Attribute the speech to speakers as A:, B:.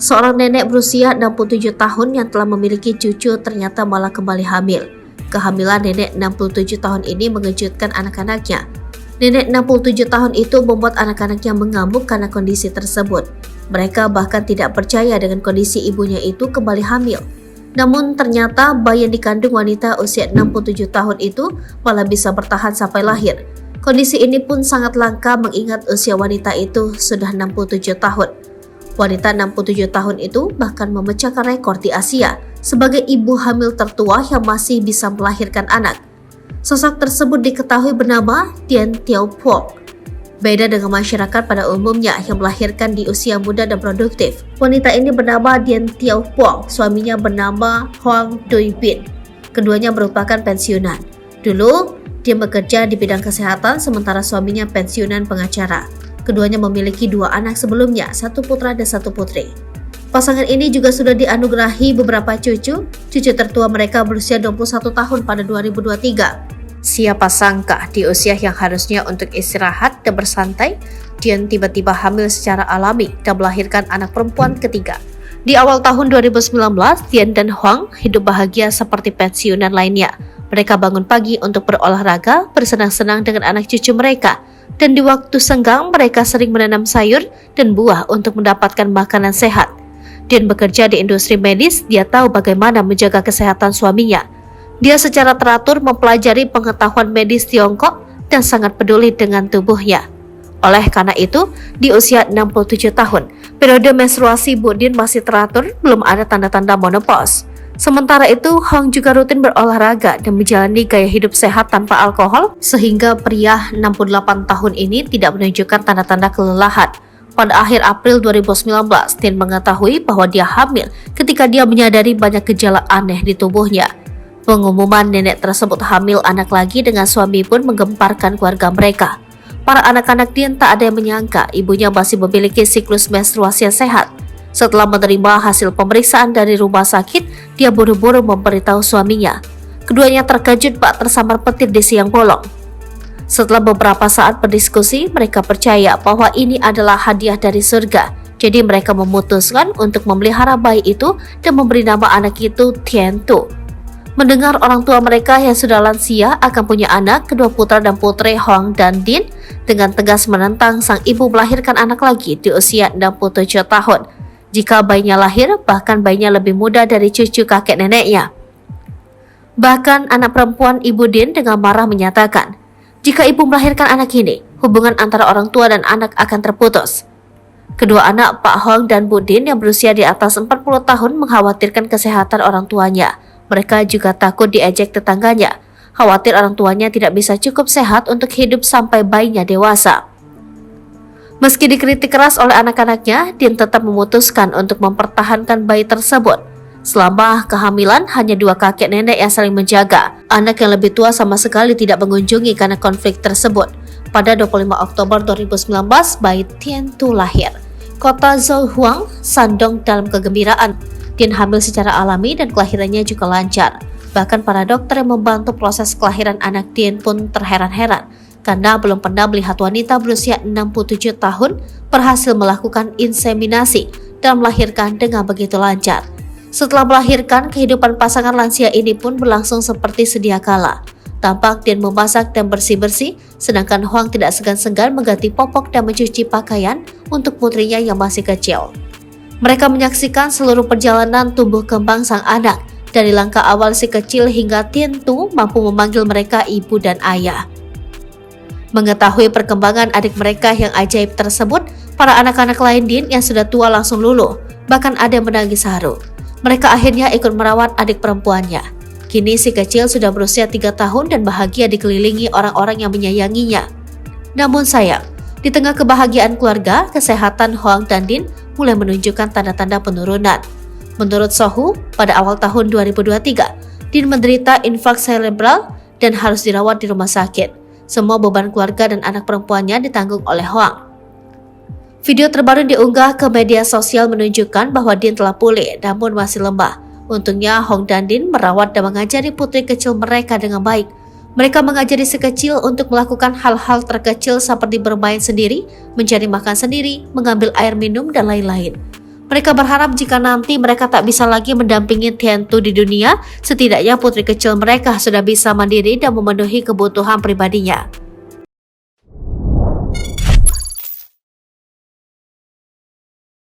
A: Seorang nenek berusia 67 tahun yang telah memiliki cucu ternyata malah kembali hamil. Kehamilan nenek 67 tahun ini mengejutkan anak-anaknya. Nenek 67 tahun itu membuat anak-anaknya mengamuk karena kondisi tersebut. Mereka bahkan tidak percaya dengan kondisi ibunya itu kembali hamil. Namun ternyata bayi yang dikandung wanita usia 67 tahun itu malah bisa bertahan sampai lahir. Kondisi ini pun sangat langka mengingat usia wanita itu sudah 67 tahun. Wanita 67 tahun itu bahkan memecahkan rekor di Asia sebagai ibu hamil tertua yang masih bisa melahirkan anak. Sosok tersebut diketahui bernama Dien Tiêu Phuong. Beda dengan masyarakat pada umumnya yang melahirkan di usia muda dan produktif. Wanita ini bernama Dien Tiêu Phuong, suaminya bernama Hoang Duy Bin. Keduanya merupakan pensiunan. Dulu, dia bekerja di bidang kesehatan sementara suaminya pensiunan pengacara. Keduanya memiliki 2 anak sebelumnya, 1 putra dan 1 putri. Pasangan ini juga sudah dianugerahi beberapa cucu. Cucu tertua mereka berusia 21 tahun pada 2023. Siapa sangka di usia yang harusnya untuk istirahat dan bersantai, Dien tiba-tiba hamil secara alami dan melahirkan anak perempuan ketiga. Di awal tahun 2019, Dien dan Hoang hidup bahagia seperti pensiunan lainnya. Mereka bangun pagi untuk berolahraga, bersenang-senang dengan anak cucu mereka. Dan di waktu senggang mereka sering menanam sayur dan buah untuk mendapatkan makanan sehat. Dien bekerja di industri medis, dia tahu bagaimana menjaga kesehatan suaminya. Dia secara teratur mempelajari pengetahuan medis Tiongkok dan sangat peduli dengan tubuhnya. Oleh karena itu, di usia 67 tahun, periode menstruasi Bu Dien masih teratur, belum ada tanda-tanda menopause. Sementara itu, Hoang juga rutin berolahraga dan menjalani gaya hidup sehat tanpa alkohol, sehingga pria 68 tahun ini tidak menunjukkan tanda-tanda kelelahan. Pada akhir April 2019, Dien mengetahui bahwa dia hamil ketika dia menyadari banyak gejala aneh di tubuhnya. Pengumuman nenek tersebut hamil anak lagi dengan suami pun menggemparkan keluarga mereka. Para anak-anak Dien tak ada yang menyangka ibunya masih memiliki siklus menstruasi yang sehat. Setelah menerima hasil pemeriksaan dari rumah sakit, dia buru-buru memberitahu suaminya. Keduanya terkejut bak tersambar petir di siang bolong. Setelah beberapa saat berdiskusi, mereka percaya bahwa ini adalah hadiah dari surga. Jadi mereka memutuskan untuk memelihara bayi itu dan memberi nama anak itu Tien Tu. Mendengar orang tua mereka yang sudah lansia akan punya anak, kedua putra dan putri Hoang dan Dien dengan tegas menentang sang ibu melahirkan anak lagi di usia 67 tahun. Jika bayinya lahir, bahkan bayinya lebih muda dari cucu kakek neneknya. Bahkan anak perempuan ibu Dien dengan marah menyatakan, jika ibu melahirkan anak ini, hubungan antara orang tua dan anak akan terputus. Kedua anak Pak Hoang dan Bu Dien yang berusia di atas 40 tahun mengkhawatirkan kesehatan orang tuanya. Mereka juga takut diejek tetangganya, khawatir orang tuanya tidak bisa cukup sehat untuk hidup sampai bayinya dewasa. Meski dikritik keras oleh anak-anaknya, Dien tetap memutuskan untuk mempertahankan bayi tersebut. Selama kehamilan, hanya 2 kakek nenek yang saling menjaga. Anak yang lebih tua sama sekali tidak mengunjungi karena konflik tersebut. Pada 25 Oktober 2019, bayi Tien Tu lahir. Kota Zhoushuang sandong dalam kegembiraan. Dien hamil secara alami dan kelahirannya juga lancar. Bahkan para dokter yang membantu proses kelahiran anak Dien pun terheran-heran karena belum pernah melihat wanita berusia 67 tahun berhasil melakukan inseminasi dan melahirkan dengan begitu lancar. Setelah melahirkan, kehidupan pasangan lansia ini pun berlangsung seperti sedia kala. Tampak Dien memasak dan bersih-bersih, sedangkan Hoang tidak segan-segan mengganti popok dan mencuci pakaian untuk putrinya yang masih kecil. Mereka menyaksikan seluruh perjalanan tumbuh kembang sang anak, dari langkah awal si kecil hingga Tien Tu mampu memanggil mereka ibu dan ayah. Mengetahui perkembangan adik mereka yang ajaib tersebut, para anak-anak lain Dien yang sudah tua langsung luluh, bahkan ada yang menangis haru. Mereka akhirnya ikut merawat adik perempuannya. Kini si kecil sudah berusia 3 tahun dan bahagia dikelilingi orang-orang yang menyayanginya. Namun sayang, di tengah kebahagiaan keluarga, kesehatan Hoang dan Dien mulai menunjukkan tanda-tanda penurunan. Menurut Sohu, pada awal tahun 2023, Dien menderita infak cerebral dan harus dirawat di rumah sakit. Semua beban keluarga dan anak perempuannya ditanggung oleh Hoang. Video terbaru diunggah ke media sosial menunjukkan bahwa Dien telah pulih namun masih lemah. Untungnya Hoang dan Dien merawat dan mengajari putri kecil mereka dengan baik. Mereka mengajari si kecil untuk melakukan hal-hal terkecil seperti bermain sendiri, mencari makan sendiri, mengambil air minum, dan lain-lain. Mereka berharap jika nanti mereka tak bisa lagi mendampingi Tiantu di dunia, setidaknya putri kecil mereka sudah bisa mandiri dan memenuhi kebutuhan pribadinya.